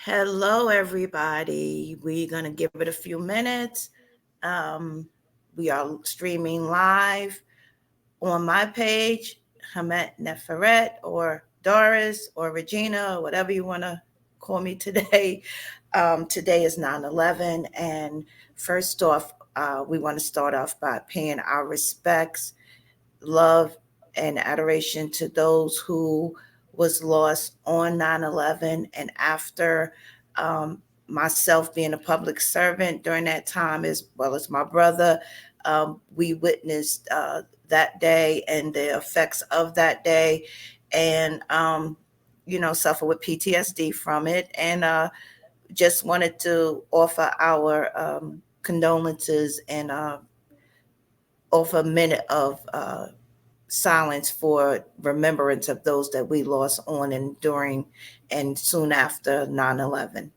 Hello, everybody. We're going to give it a few minutes. Um, we are streaming live on my page, Hamet Neferet, or Doris, or Regina, or whatever you want to call me today. Today is 9/11, and first off, we want to start off by paying our respects, love, and adoration to those who was lost on 9/11 and after. Myself being a public servant during that time, as well as my brother, we witnessed that day and the effects of that day, and suffer with PTSD from it, and just wanted to offer our condolences and offer a minute of silence for remembrance of those that we lost on and during and soon after 9/11.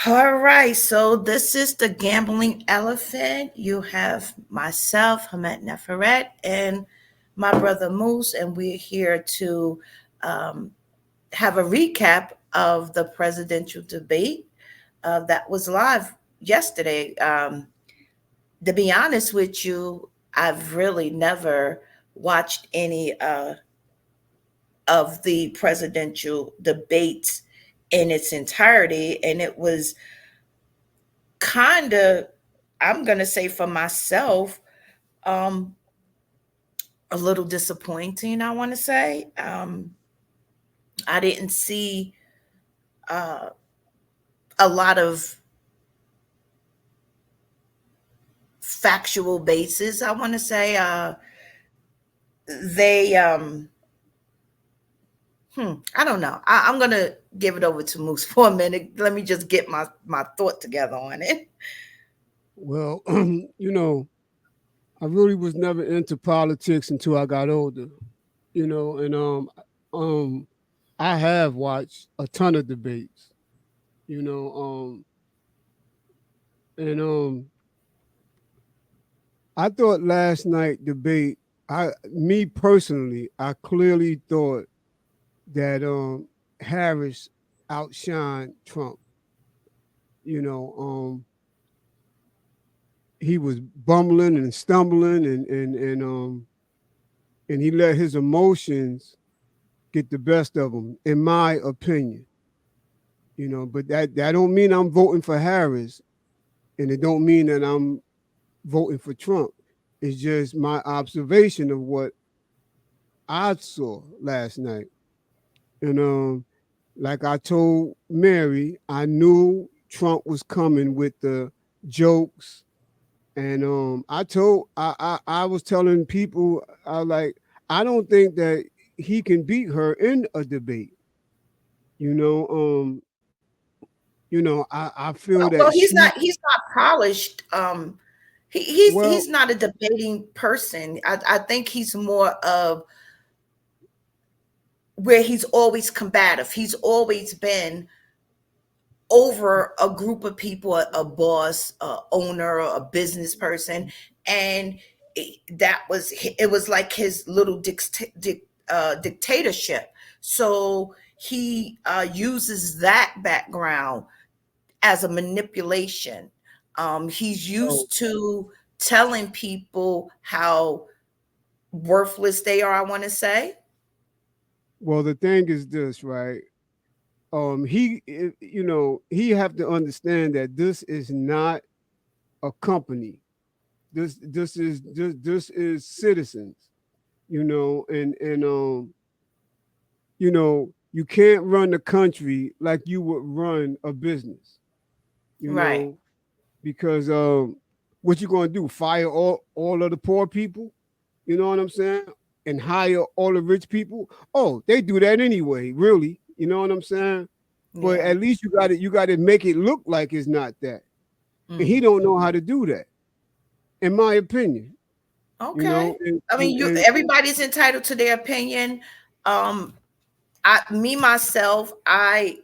All right, so this is the gambling elephant. You have myself, Hamet Neferet, and my brother Moose, and we're here to um, have a recap of the presidential debate that was live yesterday. To be honest with you, I've really never watched any of the presidential debates in its entirety, and it was kind of, I'm going to say for myself, um, a little disappointing, I want to say. I didn't see uh, a lot of factual basis, I want to say. They, I don't know. I'm going to give it over to Moose for a minute. Let me just get my thought together on it. Well, I really was never into politics until I got older, and um I have watched a ton of debates, you know, and I thought last night debate, me personally, I clearly thought that Harris outshined Trump. You know, he was bumbling and stumbling and he let his emotions get the best of him, in my opinion. But that don't mean I'm voting for Harris, and it don't mean that I'm voting for Trump. It's just my observation of what I saw last night. And like I told Mary, I knew Trump was coming with the jokes. And I was telling people, I don't think that he can beat her in a debate. You know, I feel that Well, she he's not polished. He's well, not a debating person. I think he's more of where he's always combative. He's always been over a group of people, a boss, a owner, a business person, and it was like his little dictatorship. So he uses that background as a manipulation. He's well, used to telling people how worthless they are, I want to say. well, the thing is this, right? He have to understand that this is not a company. This is citizens. You can't run the country like you would run a business. You Right. know, because what you gonna do? Fire all of the poor people? You know what I'm saying? And hire all the rich people? Oh, they do that anyway, really. You know what I'm saying? But Yeah. at least you got to make it look like it's not that. And he Mm. don't know how to do that, in my opinion. You Okay. know, and, I mean, and, you and everybody's entitled to their opinion. Um, me myself, I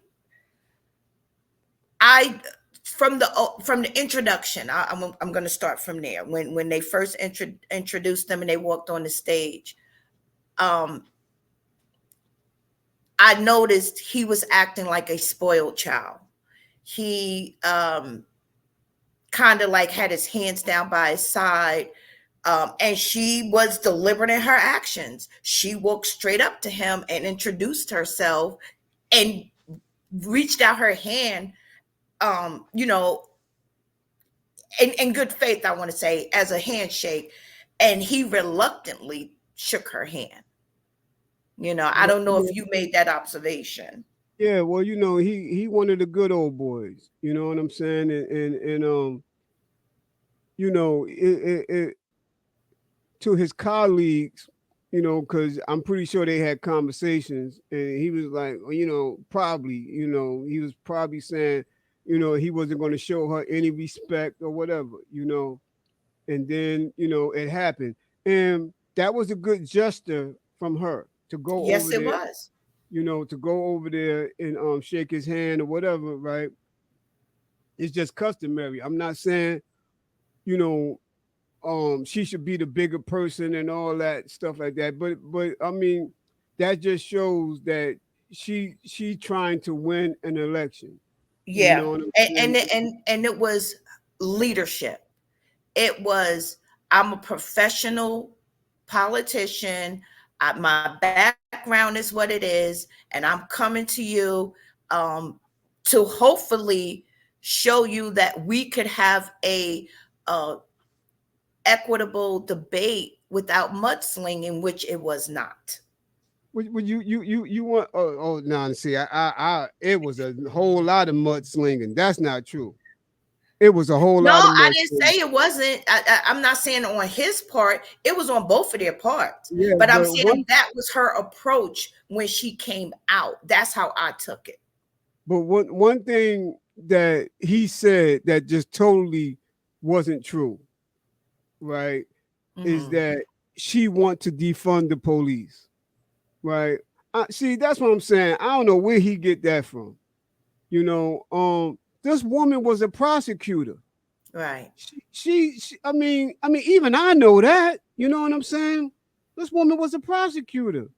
from the introduction, I'm going to start from there. When they first introduced them and they walked on the stage, um, I noticed he was acting like a spoiled child. He kind of like had his hands down by his side. And she was deliberate in her actions. She walked straight up to him and introduced herself and reached out her hand, you know, in good faith, I want to say, as a handshake. And he reluctantly shook her hand. I well, don't know if you made that observation. yeah, well, he one of the good old boys. You know what I'm saying? And it to his colleagues, because I'm pretty sure they had conversations, and he was like, well, probably, he was probably saying, he wasn't going to show her any respect or whatever. And then, it happened. And that was a good gesture from her to go Yes, over it there, was. to go over there and shake his hand or whatever, right? It's just customary. I'm not saying, you know, she should be the bigger person and all that stuff like that. But I mean, that just shows that she trying to win an election. You Yeah. know what I'm And saying? and it was leadership. It was, I'm a professional politician. My background is what it is, and I'm coming to you um, to hopefully show you that we could have a equitable debate without mudslinging, which it was not. Would you want? Oh no! See, it was a whole lot of mudslinging. That's not true. It was a whole No, lot of I didn't mudslinging. say it wasn't. I'm not saying on his part. It was on both of their parts. Yeah, But I'm but saying that was her approach when she came out. That's how I took it. one thing that he said that just totally wasn't true, right? Is Hmm. that she want to defund the police, right? See, that's what I'm saying. I don't know where he get that from. This woman was a prosecutor. Right. I mean, even I know that. You know what I'm saying? This woman was a prosecutor.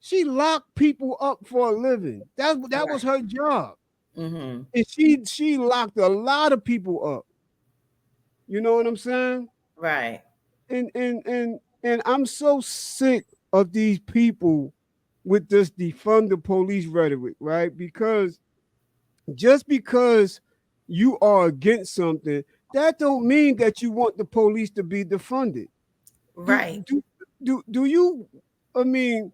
She locked people up for a living. That was Right. her job, Hmm. and she locked a lot of people up. You know what I'm saying? Right. And I'm so sick of these people with this defund the police rhetoric, right? Because just because you are against something, that don't mean that you want the police to be defunded. Do Right. do do you? I mean,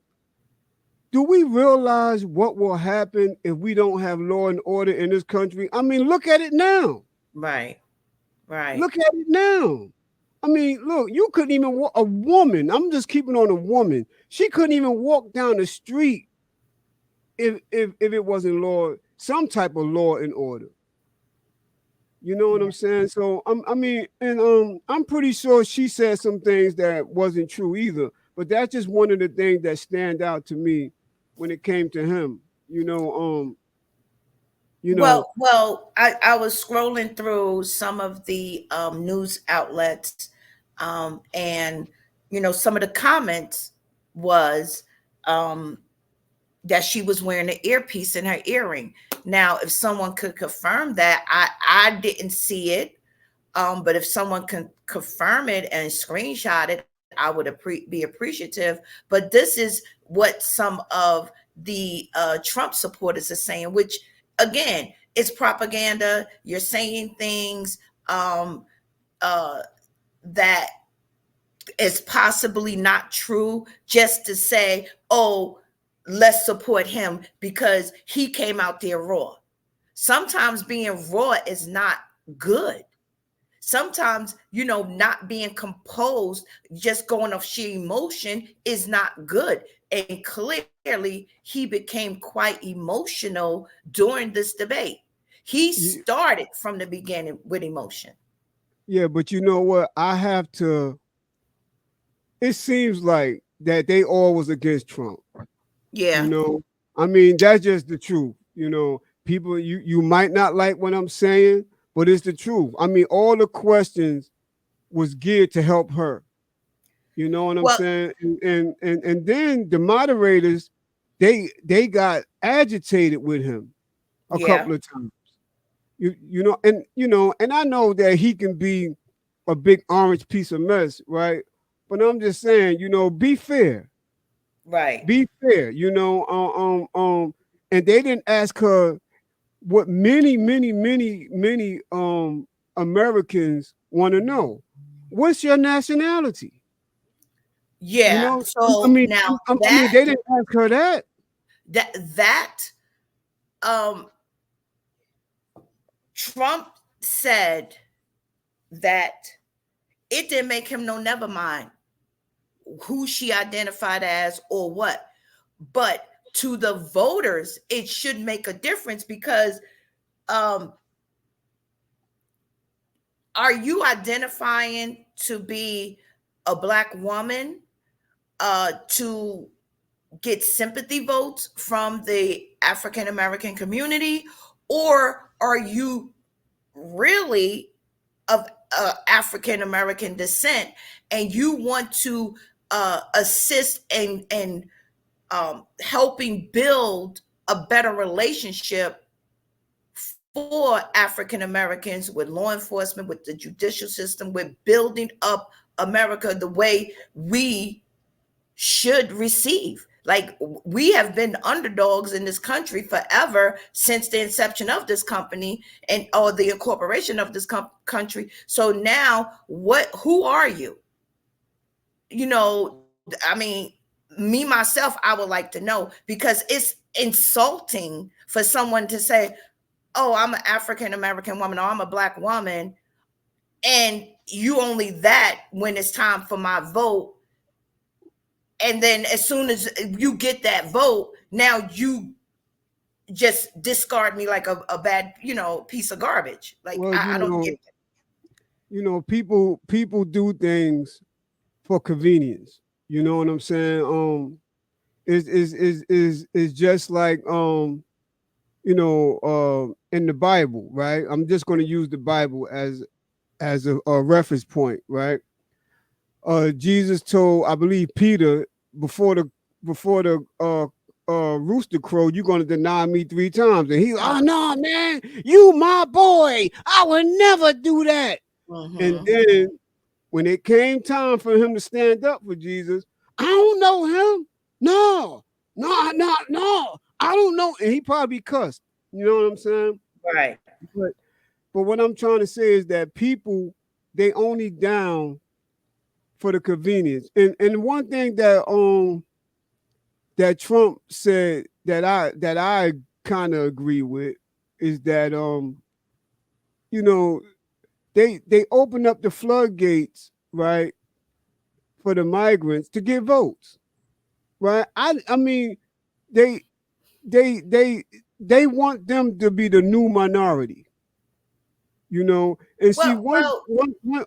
do we realize what will happen if we don't have law and order in this country? I mean, look at it now. Right. Right. Look at it now. I mean, look, you couldn't even walk a woman. I'm just keeping on a woman. She couldn't even walk down the street if it wasn't some type of law and order. You know what I'm Yeah. saying? So I'm pretty sure she said some things that wasn't true either. But that's just one of the things that stand out to me when it came to him. You know, you know, Well, I was scrolling through some of the news outlets, and some of the comments was um, that she was wearing an earpiece in her earring. Now, if someone could confirm that, I didn't see it. But if someone can confirm it and screenshot it, I would be appreciative. But this is what some of the Trump supporters are saying, which again, it's propaganda. You're saying things um, uh, that is possibly not true just to say, oh, let's support him because he came out there raw. Sometimes being raw is not good. sometimes, not being composed, just going off sheer emotion is not good. And clearly, he became quite emotional during this debate. He Ye- started from the beginning with emotion. Yeah, but you know what? I have to. It seems like that they all was against Trump. You Yeah, know, I mean, that's just the truth. People, you might not like what I'm saying, but it's the truth. I mean, all the questions was geared to help her. You know what I'm well, saying? And then the moderators, they got agitated with him a yeah, couple of times. And I know that he can be a big orange piece of mess, right? But I'm just saying, be fair. right. Be fair, and they didn't ask her what many, many, many, many Americans want to know. What's your nationality? You Yeah. know, I So mean, now I mean, that they didn't ask her that. that um Trump said that it didn't make him no never mind who she identified as or what. But to the voters, it should make a difference because um, are you identifying to be a black woman to get sympathy votes from the African American community, or are you really of African American descent and you want to assist helping build a better relationship for African Americans with law enforcement, with the judicial system, with building up America the way we should receive. Like we have been underdogs in this country forever since the inception of this company and or the incorporation of this country. So now, Who are you? I mean, me myself, I would like to know because it's insulting for someone to say, "Oh, I'm an African American woman," or "I'm a black woman," and you only that when it's time for my vote, and then as soon as you get that vote, now you just discard me like a bad, piece of garbage. Like Well, I don't get it. people do things for convenience. You know what I'm saying? Is just like in the Bible, right? I'm just going to use the Bible as a reference point, right? Jesus told, I believe, Peter before the rooster crow, you're gonna deny me 3 times, and he, oh no, man, you my boy, I would never do that. And Mm-hmm. then when it came time for him to stand up for Jesus, I don't know him. No, no, no, no, I don't know, and he probably cussed. You know what I'm saying? Right. But but what I'm trying to say is that people they only down for the convenience. And one thing that Trump said that I kind of agree with is that you know they open up the floodgates, right, for the migrants to get votes, right? I mean they they they they want them to be the new minority, and see Well.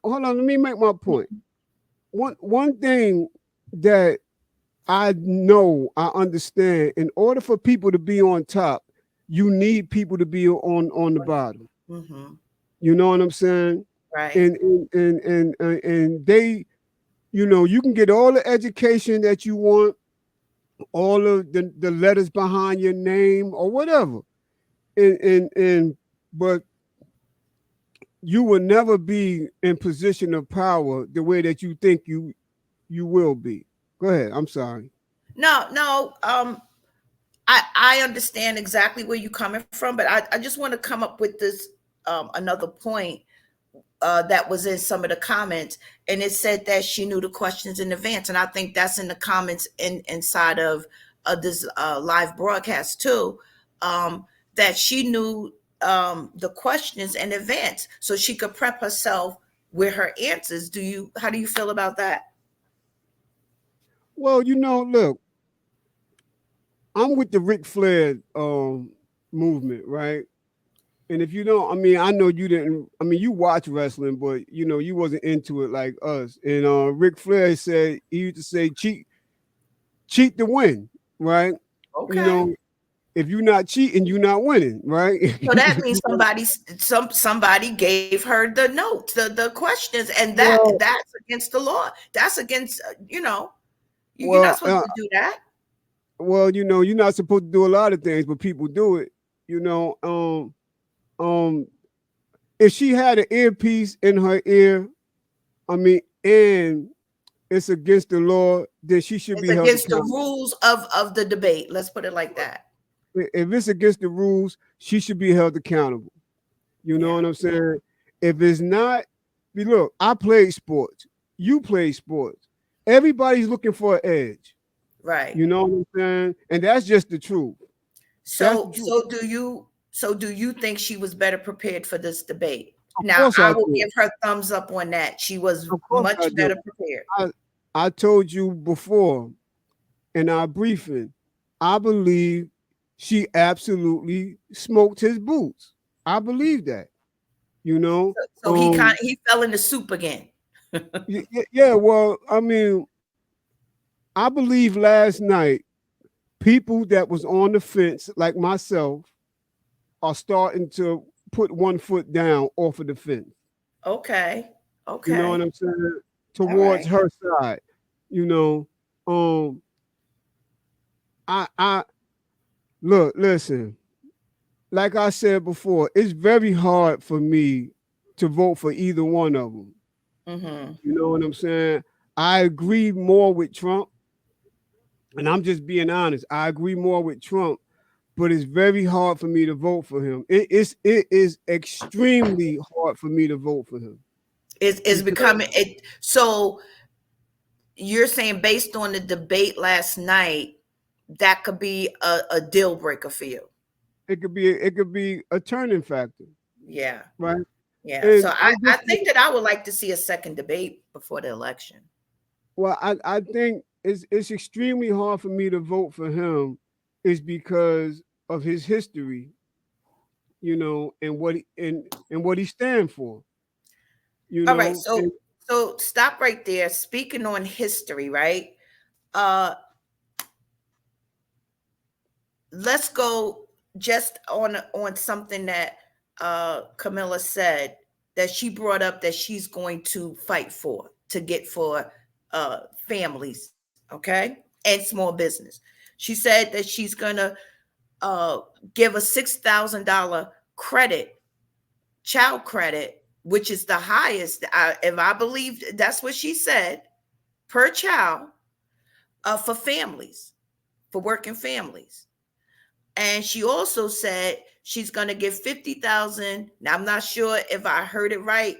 hold on, let me make my point. One thing that I know, I understand. In order for people to be on top, you need people to be on the bottom. Mm-hmm. You know what I'm saying? Right. And they, you can get all the education that you want, all of the letters behind your name or whatever, but you will never be in position of power the way that you think you will be. Go ahead. I'm sorry. No, no. I understand exactly where you're coming from, but I just want to come up with this another point that was in some of the comments, and it said that she knew the questions in advance, and I think that's in the comments inside of this live broadcast too. That she knew the questions in advance, so she could prep herself with her answers. How do you feel about that? Well, look, I'm with the Ric Flair movement, right? And if you don't, I mean, I know you didn't. I mean, you watch wrestling, but you wasn't into it like us. And Ric Flair said he used to say, cheat to win, right? You Okay. know, if you're not cheating, you're not winning, right? So that means somebody gave her the notes, the questions, and well, that's against the law. That's against you're not well, supposed to do that. you're not supposed to do a lot of things, but people do it. You know, um, if she had an earpiece in her ear, I mean, and it's against the law, then she should It's be held against the accountable. rules of the debate. Let's put it like that. If it's against the rules, she should be held accountable. You know Yeah. what I'm saying? If it's not, look, I play sports. You play sports. Everybody's looking for an edge. Right. You know what I'm saying? And that's just the truth. That's the So truth. do you think she was better prepared for this debate? Of Now, course I I will do. give her thumbs up on that. She was Of course much I better do. prepared. I, I told you before in our briefing, I believe she absolutely smoked his boots. I believe that. You know, So he fell in the soup again. yeah. Well, I mean, I believe last night people that was on the fence, like myself, are starting to put one foot down off of the fence. Okay. You know what Okay. I'm saying? All Towards right. her side. You know, um, I look, listen. Like I said before, it's very hard for me to vote for either one of them. Mm-hmm. You know what I'm saying? I agree more with Trump, and I'm just being honest. I agree more with Trump, but it's very hard for me to vote for him. It is extremely hard for me to vote for him Is because becoming it. So you're saying based on the debate last night, that could be a deal breaker for you. it could be a turning factor, Yeah. right? Yeah. So And I think that I would like to see a second debate before the election. I think it's extremely hard for me to vote for him is because of his history, and what he stand for, All right. and So stop right there. Speaking on history, right? Uh let's go just on something that Camilla said, that she brought up, that she's going to fight for, to get for families, okay, and small business. She said that she's gonna uh give a $6,000 credit, child credit, which is the highest, if I believe that's what she said, per child, for families, for working families. And she also said she's going to give 50,000. Now I'm not sure if I heard it right.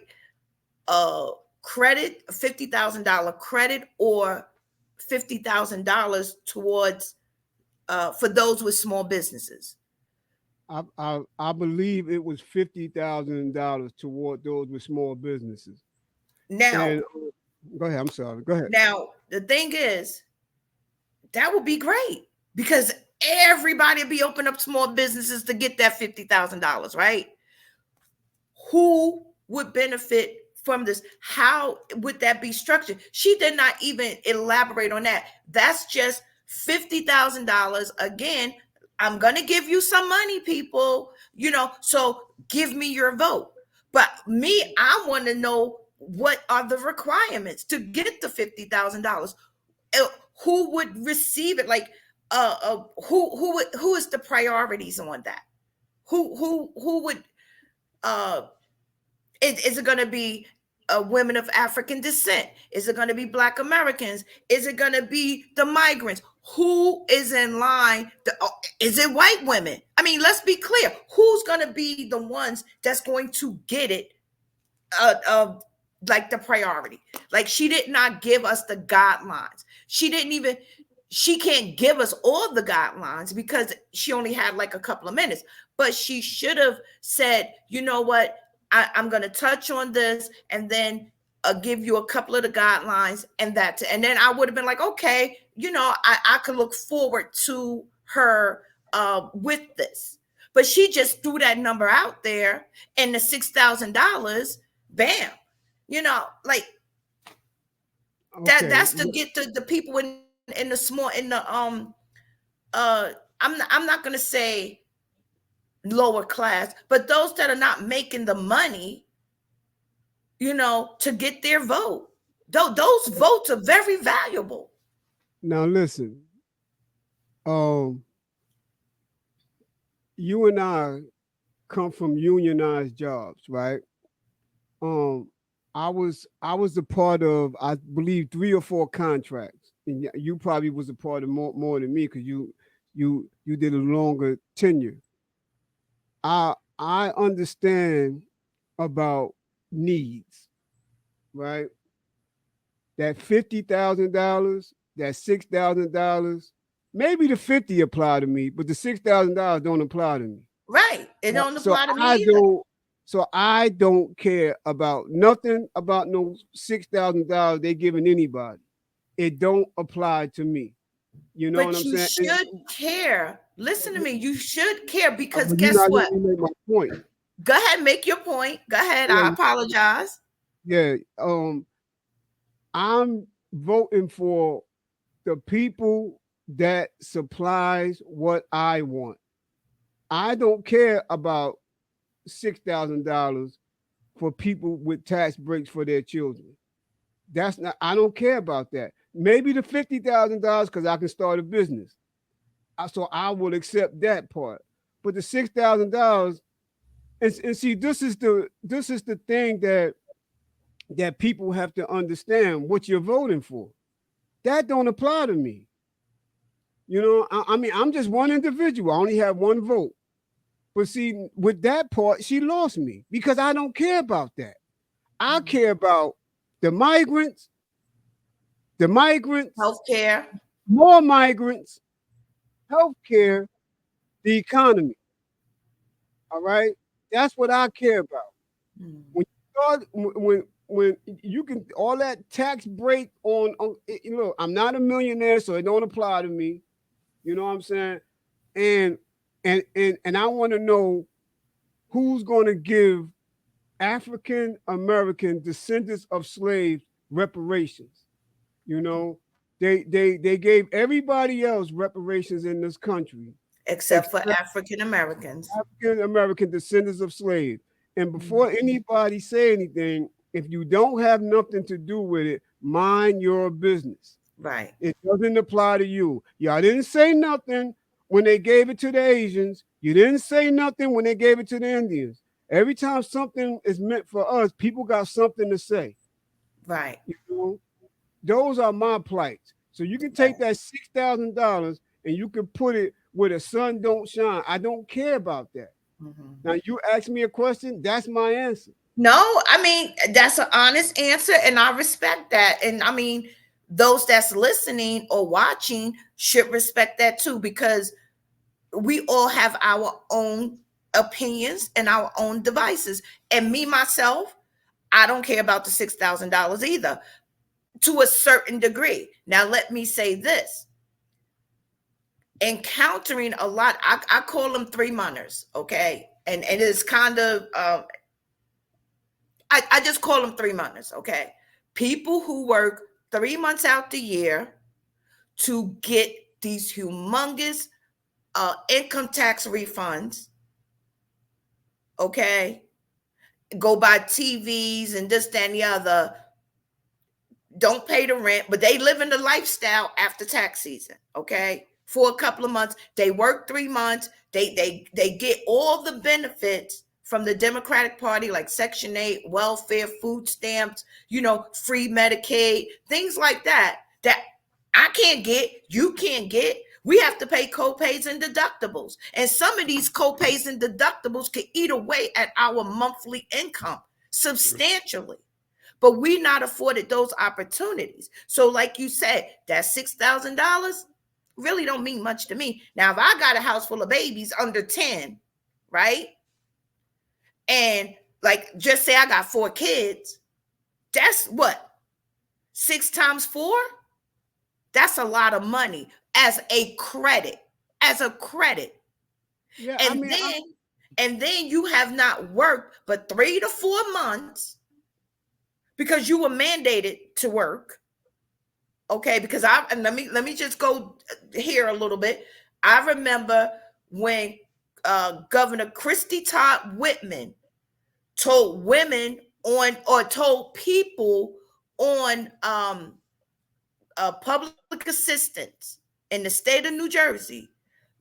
Credit, $50,000 credit, or $50,000 towards for those with small businesses. I believe it was $50,000 toward those with small businesses. Now, And go ahead. I'm sorry. Go ahead. now the thing is, that would be great, because everybody will be opening up small businesses to get that $50,000, right? Who would benefit from this? How would that be structured? She did not even elaborate on that. That's just $50,000. Again, I'm going to give you some money, people, so give me your vote. But me, I want to know, what are the requirements to get the $50,000? Who would receive it? Like, who is the priorities on that? Who would uh is it going to be women of African descent? Is it going to be Black Americans? Is it going to be the migrants? Who is in line? Is it white women? I mean, let's be clear. Who's going to be the ones that's going to get it? Uh, uh, like the priority. Like, she did not give us the guidelines. She didn't even. She can't give us all the guidelines because she only had like a couple of minutes. But she should have said, you know what? I'm going to touch on this, and then give you a couple of the guidelines, and then I would have been like, okay, I could look forward to her with this. But she just threw that number out there, and the $6,000, bam, like Okay. that's to get the people in the small, in the uh I'm not gonna say lower class, but those that are not making the money, to get their vote. Those votes are very valuable. Now listen. Um, you and I come from unionized jobs, right? Um, I was a part of, I believe, 3 or 4 contracts, and you probably was a part of more than me because you did a longer tenure. I understand about needs, right? That $50,000, that $6,000, maybe the 50 apply to me, but the $6,000 don't apply to me. Right. It Right? don't apply to me I either. don't. So I don't care about nothing about no $6,000 they giving anybody. It don't apply to me. You know what But I'm you saying? should care. Listen to me. You should care, because But you're guess not what? letting me make my point. Go ahead, make your point. Go ahead. I Yeah, apologize. yeah. I'm voting for the people that supplies what I want. I don't care about $6,000 for people with tax breaks for their children. That's not. I don't care about that. Maybe the $50,000 because I can start a business. So I will accept that part. But the $6,000, and see, this is the thing that people have to understand what you're voting for. That don't apply to me. I mean, I'm just one individual. I only have one vote. But see, with that part, she lost me because I don't care about that. I Mhm. care about the migrants, the migrants, Healthcare. more migrants, healthcare, the economy. All right, that's what I care about. Mhm. When you start, when you can all that tax break on look, I'm not a millionaire, so it don't apply to me. You know what I'm saying? And and I want to know who's going to give African American descendants of slaves reparations. You know, they gave everybody else reparations in this country Except for except African Americans. African American descendants of slaves. And before Mhm. anybody say anything, if you don't have nothing to do with it, mind your business. Right. It doesn't apply to you. Y'all didn't say nothing when they gave it to the Asians. You didn't say nothing when they gave it to the Indians. Every time something is meant for us, people got something to say. Right. You know, those are my plights. So you can take Right. that $6,000 and you can put it where the sun don't shine. I don't care about that. Mhm. Now you ask me a question, that's my answer. No, I mean, that's an honest answer, and I respect that. And I mean, those that's listening or watching should respect that too, because we all have our own opinions and our own devices. And me, myself, I don't care about the $6,000 either, to a certain degree. Now, let me say this: encountering a lot, I call them three mothers, okay? And it's kind of, I just call them three mothers, okay? People who work 3 months out the year to get these humongous income tax refunds, okay? Go buy TVs and this, that, and the other, don't pay the rent, but they live in the lifestyle after tax season, okay? For a couple of months. They work 3 months. They get all the benefits from the Democratic Party, like Section 8, welfare, food stamps, free Medicaid, things like that I can't get, you can't get. We have to pay co-pays and deductibles. And some of these co-pays and deductibles can eat away at our monthly income substantially, but we not afforded those opportunities. So like you said, that $6,000 really don't mean much to me. Now, if I got a house full of babies under 10, right? And Like, just say I got 4 kids. That's what, 6 times 4? That's a lot of money as a credit. As a credit. Yeah, I And mean, then and then you have not worked but 3 to 4 months because you were mandated to work. Okay, because I and let me just go here a little bit. I remember when Governor Christy Todd Whitman told women on, or told people on public assistance in the state of New Jersey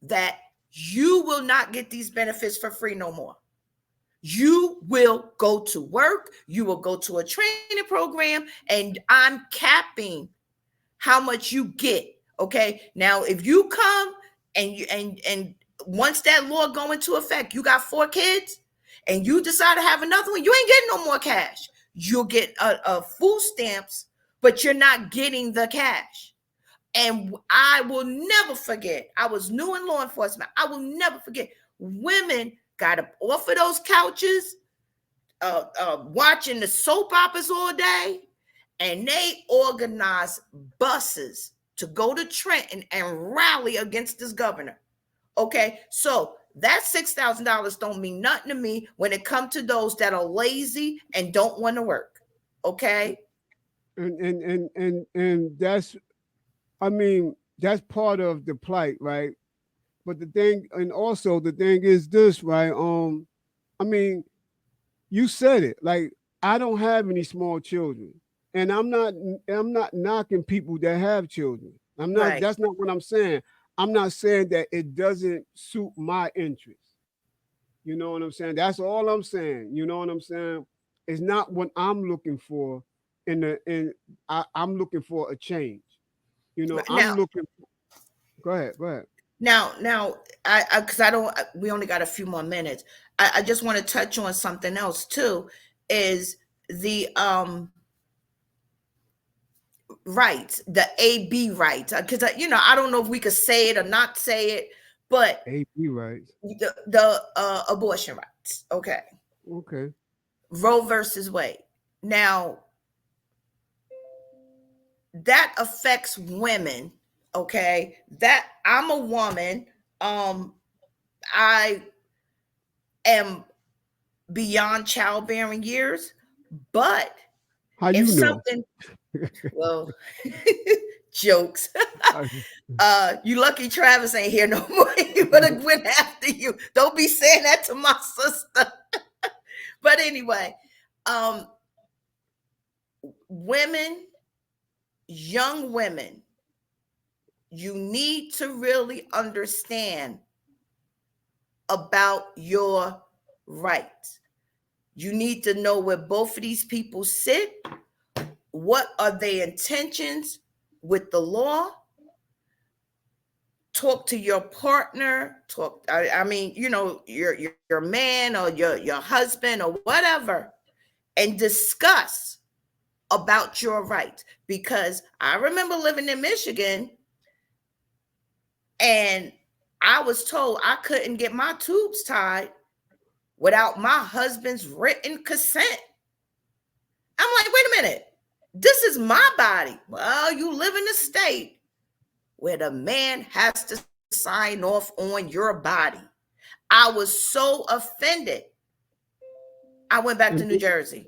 that you will not get these benefits for free no more. You will go to work, you will go to a training program, and I'm capping how much you get. Okay. Now, if you come and once that law go into effect, you got 4 kids and you decide to have another one, you ain't getting no more cash. You'll get a food stamps, but you're not getting the cash. And I will never forget, I was new in law enforcement. I will never forget, women got up off of those couches, watching the soap operas all day, and they organized buses to go to Trenton and rally against this governor. Okay, so that $6,000 don't mean nothing to me when it comes to those that are lazy and don't want to work. Okay. and that's, I mean, that's part of the plight, right? But the thing, and also the thing is this, right? I mean, you said it. Like, I don't have any small children, and I'm not knocking people that have children. I'm not. Right. That's not what I'm saying. I'm not saying that it doesn't suit my interest. You know what I'm saying? That's all I'm saying. You know what I'm saying? It's not what I'm looking for. I'm looking for a change. I'm Now, looking. Go ahead. Go ahead. now, I because I don't. We only got a few more minutes. I just want to touch on something else too. Is the rights, the AB rights? Because I don't know if we could say it or not say it, but AP rights. the abortion rights. Okay, Okay. Roe versus Wade. Now that affects women. Okay, that I'm a woman. I am beyond childbearing years, but How if you know? something, well, jokes. You lucky Travis ain't here no more. He would have went after you. Don't be saying that to my sister. But anyway, um, women, young women, you need to really understand about your rights. You need to know where both of these people sit. What are their intentions with the law? Talk to your partner. Talk. I mean, your man or your husband or whatever, and discuss about your rights. Because I remember living in Michigan, and I was told I couldn't get my tubes tied without my husband's written consent. I'm like, wait a minute. This is my body. Well, you live in a state where the man has to sign off on your body. I was so offended. I went back to And New Jersey.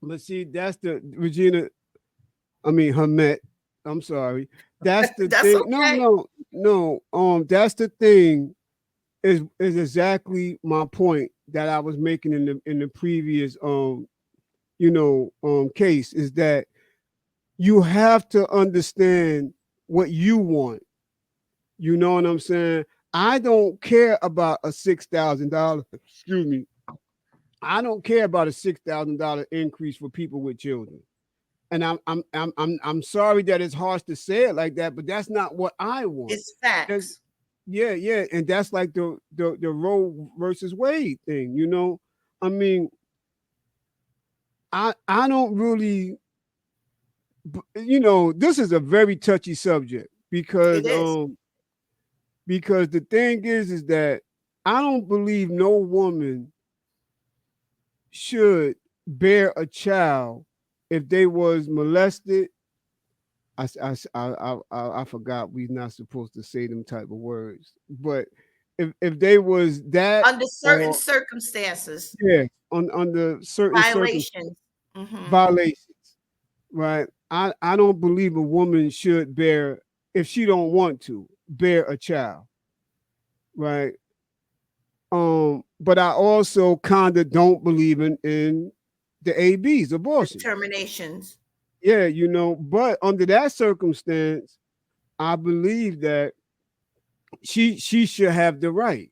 but see, that's the Regina. I mean, Hamet. I'm sorry. That's the That's thing. No, okay. no, no. That's the thing. Is exactly my point that I was making in the previous case, is that you have to understand what you want. You know what I'm saying? I don't care about a $6,000. Excuse me. I don't care about a $6,000 increase for people with children. And I'm sorry that it's harsh to say it like that, but that's not what I want. It's There's, facts. yeah, yeah, and that's like the Roe versus Wade thing. I mean, I don't really, this is a very touchy subject It is. because the thing is that I don't believe no woman should bear a child if they was molested. I forgot we not supposed to say them type of words, but if they was that, Under certain or circumstances, yeah, on under certain circumstances, violations. Hmm. violations, right? I don't believe a woman should bear, if she don't want to bear a child, right? But I also kind of don't believe in the ABs, The abortions. terminations. Yeah, but under that circumstance, I believe that she should have the right,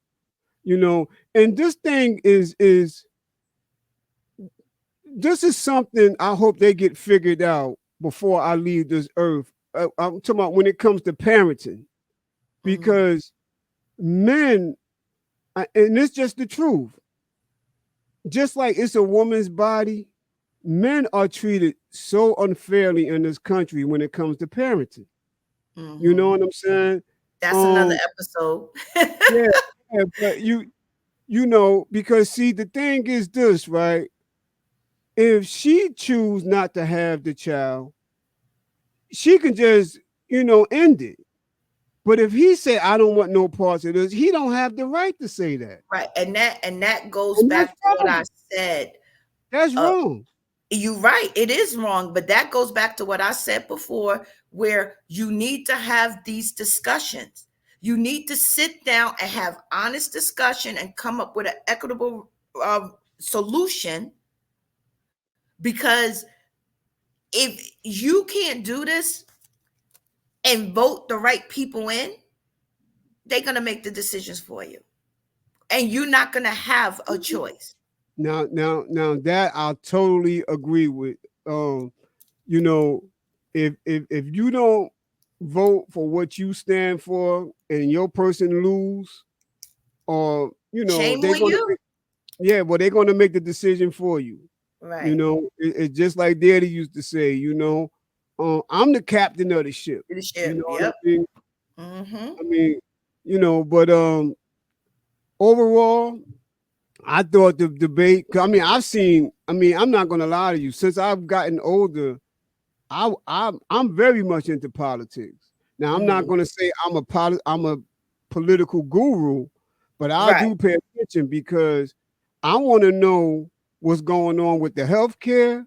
and this is something I hope they get figured out before I leave this earth. I'm talking about when it comes to parenting, Hmm. because men, and it's just the truth, just like it's a woman's body, men are treated so unfairly in this country when it comes to parenting. You know Hmm. what I'm saying? That's another Um, episode. yeah, yeah, but because see, the thing is this, right? If she choose not to have the child, she can just, end it. But if he say I don't want no parts of this, he don't have the right to say that. Right. And that goes And that's back to what I wrong. said. That's Uh, wrong. you're right. It is wrong, but that goes back to what I said before, where you need to have these discussions. You need to sit down and have honest discussion and come up with an equitable solution. Because if you can't do this and vote the right people in, they're going to make the decisions for you. And you're not going to have a choice. Now that I totally agree with. You know, if you don't vote for what you stand for and your person lose, or Shame they're on gonna you. yeah, well, they're gonna make the decision for you. Right. It's just like Daddy used to say, I'm the captain of the ship. You know Leadership. what I Yep. mean? Mm-hmm. I mean, but overall, I thought the debate. I mean, I'm not gonna lie to you. Since I've gotten older, I'm very much into politics. Now, I'm not Mm-hmm. gonna say I'm a political guru, but I Right. do pay attention because I want to know what's going on with the healthcare.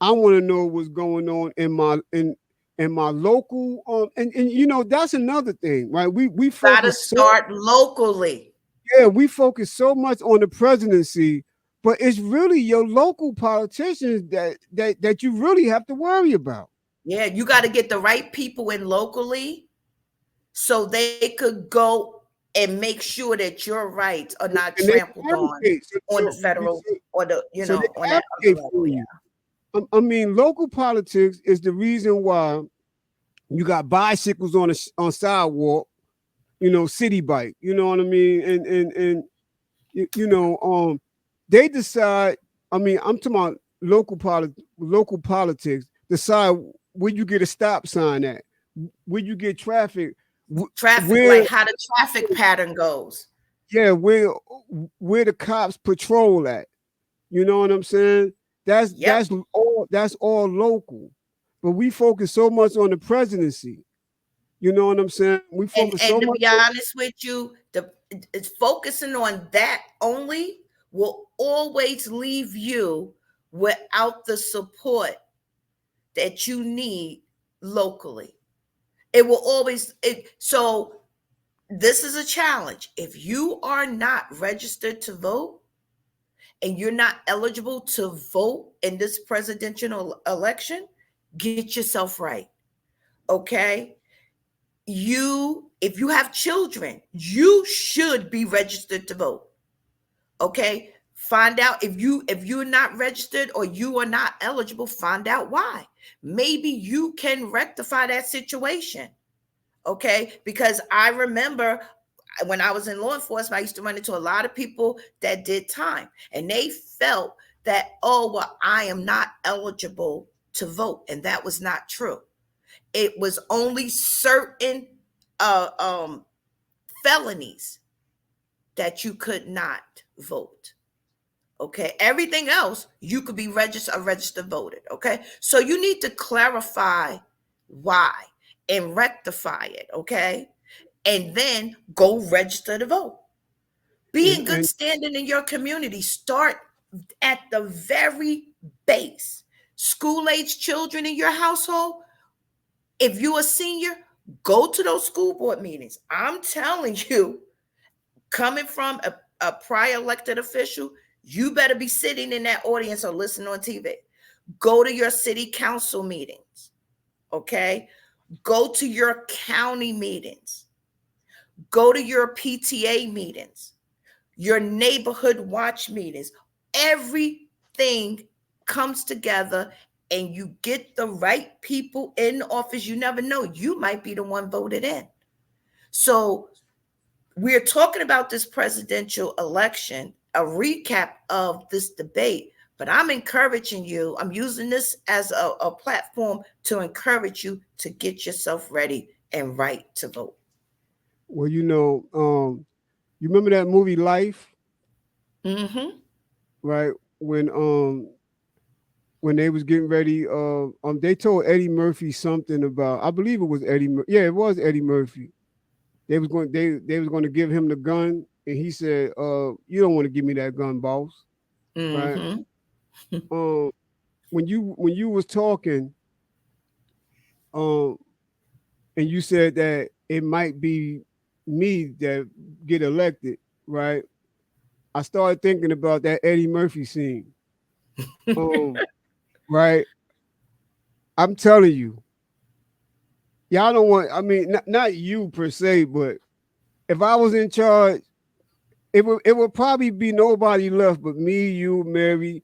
I want to know what's going on in my local, and that's another thing, right? We Gotta focus so start locally. yeah, we focus so much on the presidency, but it's really your local politicians that you really have to worry about. Yeah, you got to get the right people in locally so they could go and make sure that your rights are not And they trampled can on advocate, on the federal or the so they on can that other advocate level. for Yeah. you. I mean, local politics is the reason why you got bicycles on sidewalk, city bike. You know what I mean? And they decide. I mean, I'm talking about local politics. Decide where you get a stop sign at, where you get traffic, Traffic, where like how the traffic pattern goes. yeah, where the cops patrol at. You know what I'm saying? That's Yep. that's all local. But we focus so much on the presidency. You know what I'm saying? We focus And so to much be on honest with you, the it's focusing on that only will always leave you without the support that you need locally. It will always so this is a challenge. If you are not registered to vote and you're not eligible to vote in this presidential election, get yourself right. Okay? You if you have children, you should be registered to vote. Okay? Find out if you're not registered or you are not eligible, find out why. Maybe you can rectify that situation. Okay, because I remember when I was in law enforcement, I used to run into a lot of people that did time and they felt that, oh, well, I am not eligible to vote. And that was not true. It was only certain uh, um, felonies that you could not vote. Okay, everything else you could be a registered voter. Okay, so you need to clarify why and rectify it. Okay, and then go register to vote. Be in good and standing in your community. Start at the very base. School age children in your household, if you're a senior, go to those school board meetings. I'm telling you, coming from a prior elected official, you better be sitting in that audience or listening on TV. Go to your city council meetings, okay? Go to your county meetings. Go to your PTA meetings, your neighborhood watch meetings. Everything comes together and you get the right people in office. You never know. You might be the one voted in. So we're talking about this presidential election, a recap of this debate, but I'm encouraging you. I'm using this as a platform to encourage you to get yourself ready and right to vote. well, you remember that movie Life, Mm-hmm. right? When they was getting ready, they told Eddie Murphy something about, I believe it was yeah, it was Eddie Murphy. They was going to give him the gun, and he said, you don't want to give me that gun, boss, right? Mm-hmm. Um, when you was talking, um, and you said that it might be me that get elected, right? I started thinking about that Eddie Murphy scene. Um, right? I'm telling you, y'all don't want. I mean, not you per se, but if I was in charge, it would probably be nobody left but me, you, Mary,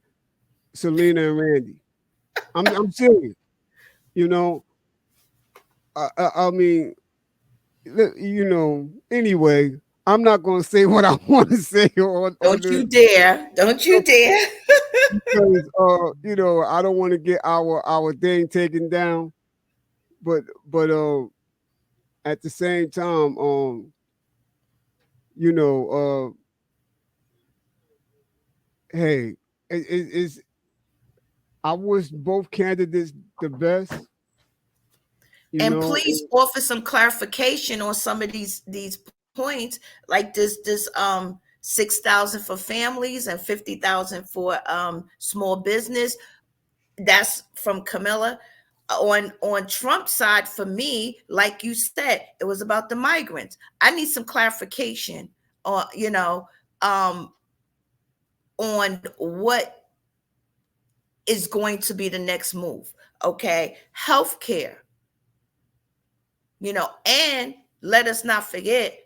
Selena, and Randy. I'm serious. You know, I mean, Anyway, I'm not gonna say what I want to say on Don't the you dare. Don't you dare. because I don't want to get our thing taken down. But at the same time, you know, hey, it's I wish both candidates the best. You And know, please offer some clarification on some of these points, like this 6,000 for families and 50,000 for small business. That's from Camilla. On Trump's side, for me, like you said, it was about the migrants. I need some clarification on on what is going to be the next move. Okay, healthcare, and let us not forget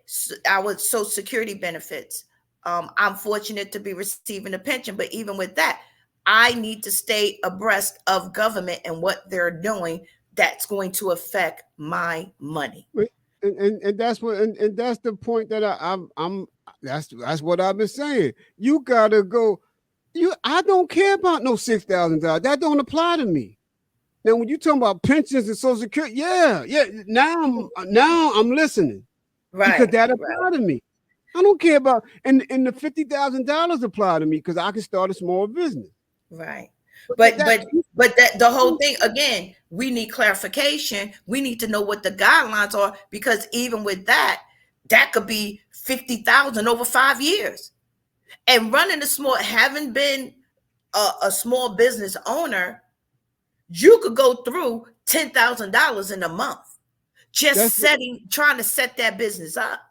our social security benefits. I'm fortunate to be receiving a pension, but even with that, I need to stay abreast of government and what they're doing that's going to affect my money. and that's what and that's the point that I'm that's what I've been saying. You gotta go. I don't care about no $6,000. That don't apply to me. Now, when you talking about pensions and Social Security, yeah. Now I'm listening because Right, that right, apply to me. I don't care about and the $50,000 apply to me because I can start a small business. right. But But but but that the whole thing again, we need clarification. We need to know what the guidelines are, because even with that, that could be 50,000 over 5 years. And running a small, having been a small business owner, you could go through $10,000 in a month that's just trying to set that business up.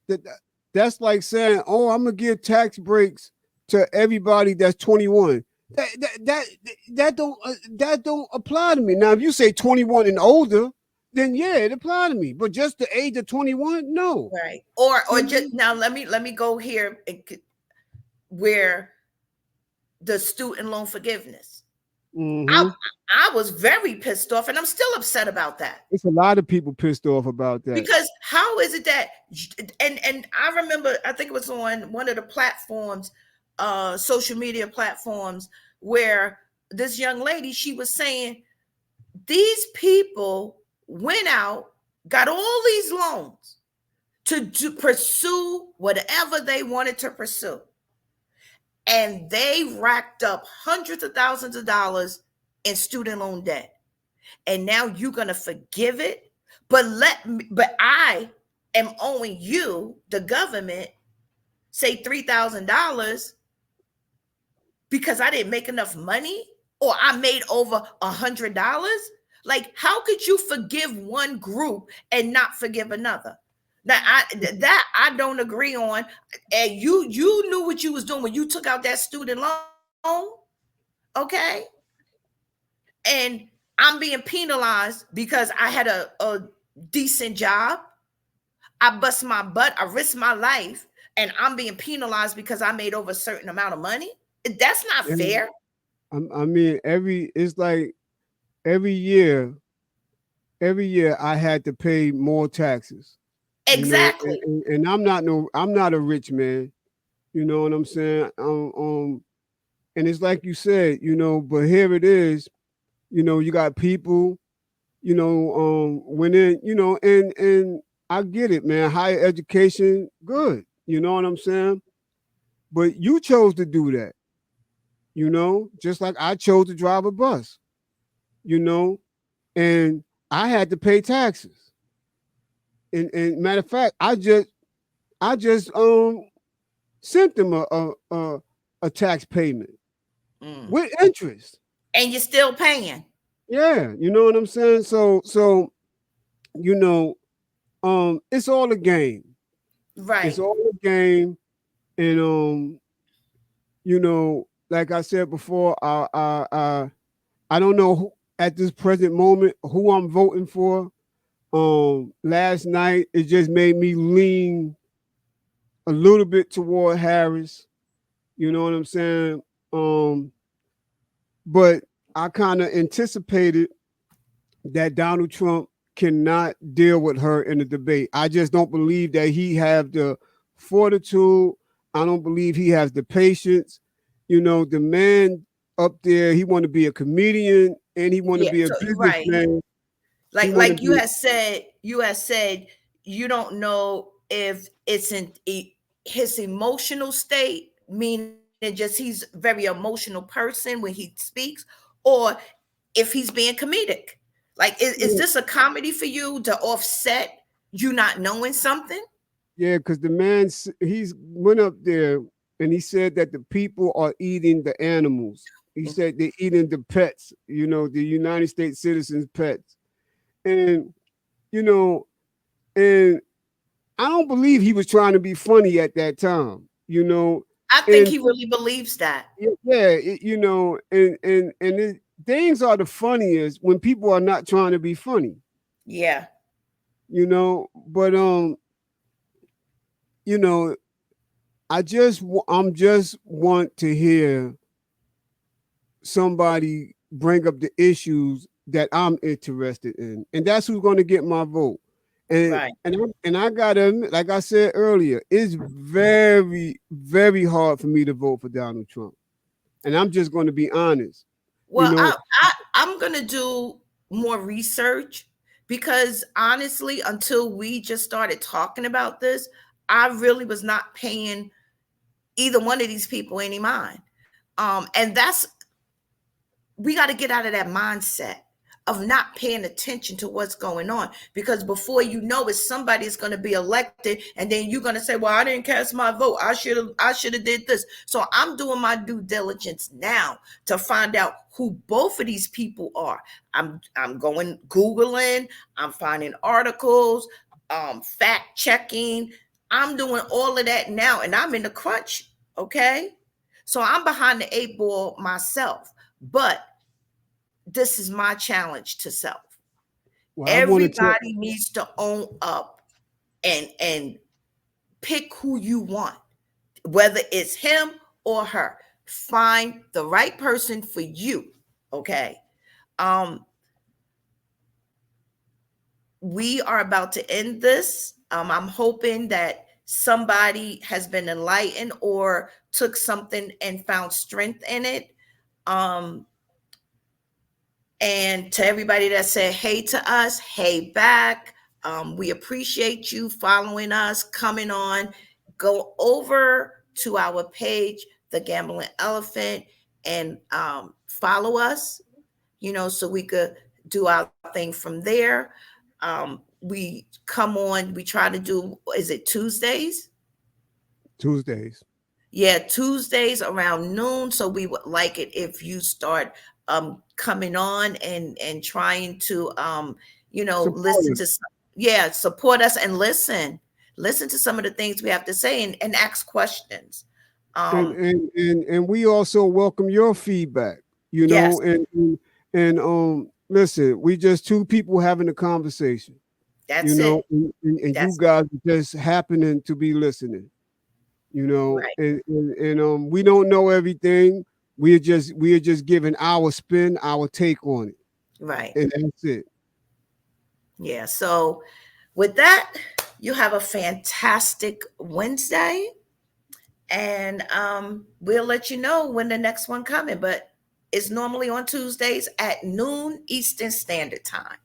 that, that's like saying, "Oh, I'm gonna give tax breaks to everybody that's 21." That don't apply to me. Now, if you say 21 and older, then yeah, it apply to me. But just the age of 21, no. Right. Or You just know? now, let me go here where the student loan forgiveness. I Mm-hmm. I was very pissed off, and I'm still upset about that. It's a lot of people pissed off about that. Because how is it that, and I remember, I think it was on one of the platforms, social media platforms, where this young lady, she was saying these people went out, got all these loans to pursue whatever they wanted to pursue. and they racked up hundreds of thousands of dollars in student loan debt. And now you're going to forgive it? But I am owing you, the government, say $3,000 because I didn't make enough money, or I made over $100. Like, how could you forgive one group and not forgive another? Now, I don't agree on. And you knew what you was doing when you took out that student loan, okay? And I'm being penalized because I had a decent job. I bust my butt. I risked my life, and I'm being penalized because I made over a certain amount of money. That's not And fair. I mean, it's like every year, every year I had to pay more taxes. You know, Exactly. and I'm not a rich man. You know what I'm saying? And it's like you said, but here it is. You got people, went in, and I get it, man. Higher education, good. You know what I'm saying? But you chose to do that, just like I chose to drive a bus, you know, and I had to pay taxes. And matter of fact, I just sent them a tax payment Mm. with interest. And you're still paying. Yeah, you know what I'm saying? So you know, it's all a game. It's Right. all a game. And like I said before, I don't know at this present moment who I'm voting for. Last night it just made me lean a little bit toward Harris. You know what I'm saying? Um, but I kind of anticipated that Donald Trump cannot deal with her in the debate. I just don't believe that he have the fortitude. I don't believe he has the patience. The man up there, he want to be a comedian and he want to Yeah. be a So you're right. businessman. He want to Like be you had said, you don't know if it's in his emotional state, meaning just he's very emotional person when he speaks, or if he's being comedic. Like, is yeah, this a comedy for you to offset you not knowing something? yeah, because the man he's went up there and he said that the people are eating the animals. He said they're eating the pets. The United States citizens' pets, and you know, and I don't believe he was trying to be funny at that time. I think And he really believes that. yeah, things are the funniest when people are not trying to be funny. Yeah. But you know, I'm just want to hear somebody bring up the issues that I'm interested in, and that's who's going to get my vote. And Right. I gotta admit, like I said earlier, it's very very hard for me to vote for Donald Trump, and I'm just going to be honest. You Well, know, I'm gonna do more research because honestly, until we just started talking about this, I really was not paying either one of these people any mind. And that's we got to get out of that mindset of not paying attention to what's going on, because before you know it, somebody's going to be elected and then you're going to say, well, I didn't cast my vote, I should have did this. So I'm doing my due diligence now to find out who both of these people are. I'm going googling, I'm finding articles, fact checking. I'm doing all of that now, and I'm in the crunch. Okay, so I'm behind the eight ball myself, but this is my challenge to self. well, I want to tell. Everybody needs to own up and pick who you want, whether it's him or her. Find the right person for you. Okay. Um, we are about to end this. I'm hoping that somebody has been enlightened or took something and found strength in it. Um, And to everybody that said hey to us, hey back. We appreciate you following us, coming on. Go over to our page, the Gambling Elephant, and follow us, so we could do our thing from there. We come on, we try to do, is it Tuesdays? Tuesdays. Yeah, Tuesdays around noon. So we would like it if you start coming on and trying to Support listen us. to yeah, support us and listen to some of the things we have to say, and ask questions. and Um and and and we also welcome your feedback, yes, and listen, we just two people having a conversation, that's it. and you That's guys are just happening to be listening, right. and we don't know everything. We are just giving our spin, our take on it, Right. and that's it. Yeah. So with that, you have a fantastic Wednesday, and we'll let you know when the next one coming. But it's normally on Tuesdays at noon Eastern Standard Time.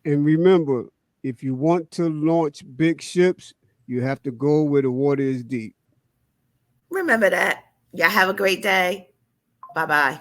And remember, if you want to launch big ships, you have to go where the water is deep. Remember that. Y'all have a great day. Bye bye.